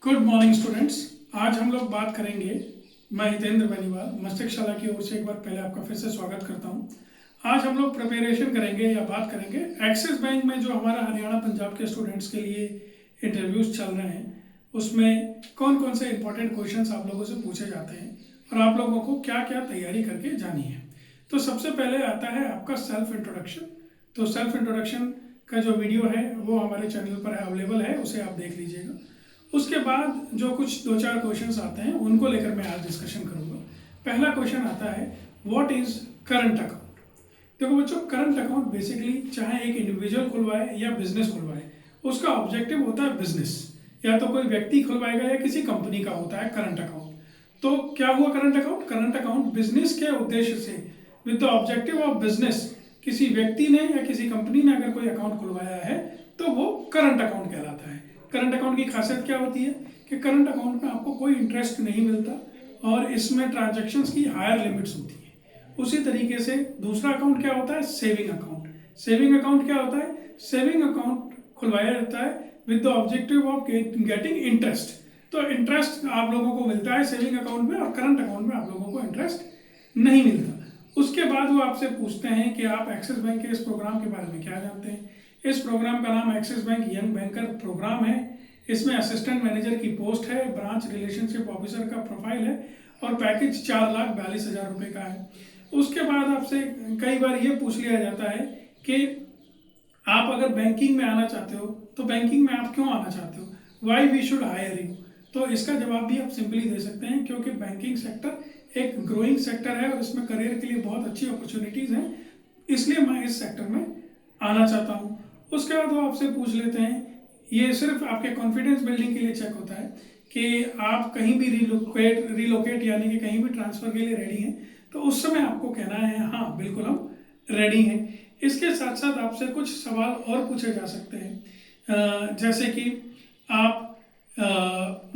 Good morning students. आज हम लोग बात करेंगे, मैं हितेंद्र बेनीवाल मस्तिष्क शाला की ओर से एक बार पहले आपका फिर से स्वागत करता हूं। आज हम लोग प्रिपरेशन करेंगे या बात करेंगे एक्सिस बैंक में जो हमारा हरियाणा पंजाब के स्टूडेंट्स के लिए इंटरव्यूज चल रहे हैं, उसमें कौन कौन से इंपॉर्टेंट क्वेश्चंस आप लोगों से पूछे जाते हैं और आप लोगों को क्या क्या तैयारी करके जानी है। तो सबसे पहले आता है आपका सेल्फ इंट्रोडक्शन। तो सेल्फ इंट्रोडक्शन का जो वीडियो है वो हमारे चैनल पर अवेलेबल है, उसे आप देख लीजिएगा। उसके बाद जो कुछ दो चार क्वेश्चंस आते हैं उनको लेकर मैं आज डिस्कशन करूंगा। पहला क्वेश्चन आता है, व्हाट इज करंट अकाउंट। देखो बच्चों, करंट अकाउंट बेसिकली चाहे एक इंडिविजुअल खुलवाए या बिजनेस खुलवाए, उसका ऑब्जेक्टिव होता है बिजनेस, या तो कोई व्यक्ति खुलवाएगा या किसी कंपनी का होता है करंट अकाउंट। तो क्या हुआ current account? Current account business के उद्देश्य से, with the objective of business, किसी व्यक्ति ने या किसी कंपनी ने अगर कोई अकाउंट खुलवाया है तो वो करंट अकाउंट कहलाता है। करंट अकाउंट की खासियत क्या होती है कि करंट अकाउंट में आपको कोई इंटरेस्ट नहीं मिलता और इसमें ट्रांजैक्शंस की हायर लिमिट्स होती है। उसी तरीके से दूसरा अकाउंट क्या होता है? Saving account. सेविंग अकाउंट क्या होता है? सेविंग अकाउंट खुलवाया जाता है with the objective of getting interest. तो इंटरेस्ट आप लोगों को मिलता है सेविंग अकाउंट में और करंट अकाउंट में आप लोगों को इंटरेस्ट नहीं मिलता। उसके बाद वो आपसे पूछते हैं कि आप एक्सिस बैंक के इस प्रोग्राम के बारे में क्या जानते हैं। इस प्रोग्राम का नाम Axis Bank young banker programme है। इसमें असिस्टेंट मैनेजर की पोस्ट है, ब्रांच रिलेशनशिप ऑफिसर का प्रोफाइल है और पैकेज 4,42,000 रुपये का है। उसके बाद आपसे कई बार ये पूछ लिया जाता है कि आप अगर बैंकिंग में आना चाहते हो तो बैंकिंग में आप क्यों आना चाहते हो, why we should hire you. तो इसका जवाब भी आप सिंपली दे सकते हैं क्योंकि बैंकिंग सेक्टर एक ग्रोइंग सेक्टर है और इसमें करियर के लिए बहुत अच्छी अपॉर्चुनिटीज़ हैं, इसलिए मैं इस सेक्टर में आना चाहता हूँ। उसके बाद वो आपसे पूछ लेते हैं, ये सिर्फ आपके कॉन्फिडेंस बिल्डिंग के लिए चेक होता है कि आप कहीं भी रिलोकेट यानी कि कहीं भी ट्रांसफ़र के लिए रेडी हैं, तो उस समय आपको कहना है हाँ बिल्कुल हम रेडी हैं। इसके साथ साथ आपसे कुछ सवाल और पूछे जा सकते हैं, जैसे कि आप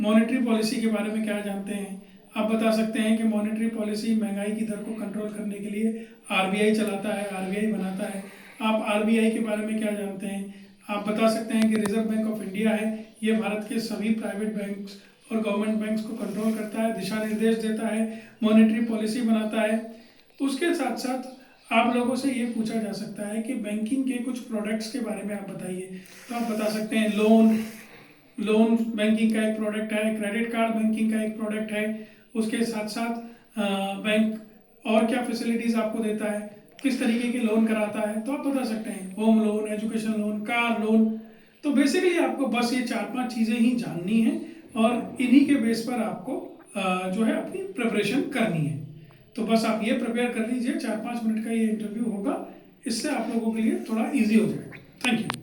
मॉनेटरी पॉलिसी के बारे में क्या जानते हैं। आप बता सकते हैं कि मॉनेटरी पॉलिसी महंगाई की दर को कंट्रोल करने के लिए आरबीआई चलाता है, आरबीआई बनाता है। आप आरबीआई के बारे में क्या जानते हैं। आप बता सकते हैं कि रिजर्व बैंक ऑफ इंडिया है, ये भारत के सभी प्राइवेट बैंक्स और गवर्नमेंट बैंक्स को कंट्रोल करता है, दिशा निर्देश देता है, मॉनेटरी पॉलिसी बनाता है। उसके साथ साथ आप लोगों से ये पूछा जा सकता है कि बैंकिंग के कुछ प्रोडक्ट्स के बारे में आप बताइए। तो आप बता सकते हैं लोन बैंकिंग का एक प्रोडक्ट है, क्रेडिट कार्ड बैंकिंग का एक प्रोडक्ट है। उसके साथ साथ बैंक और क्या फैसिलिटीज़ आपको देता है, किस तरीके के लोन कराता है, तो आप बता सकते हैं home loan, education loan, car loan. तो बेसिकली आपको बस ये 4-5 चीज़ें ही जाननी है और इन्हीं के बेस पर आपको जो है अपनी प्रिपरेशन करनी है। तो बस आप ये प्रिपेयर कर लीजिए, 4-5 मिनट का ये इंटरव्यू होगा, इससे आप लोगों के लिए थोड़ा ईजी हो जाएगा। Thank you.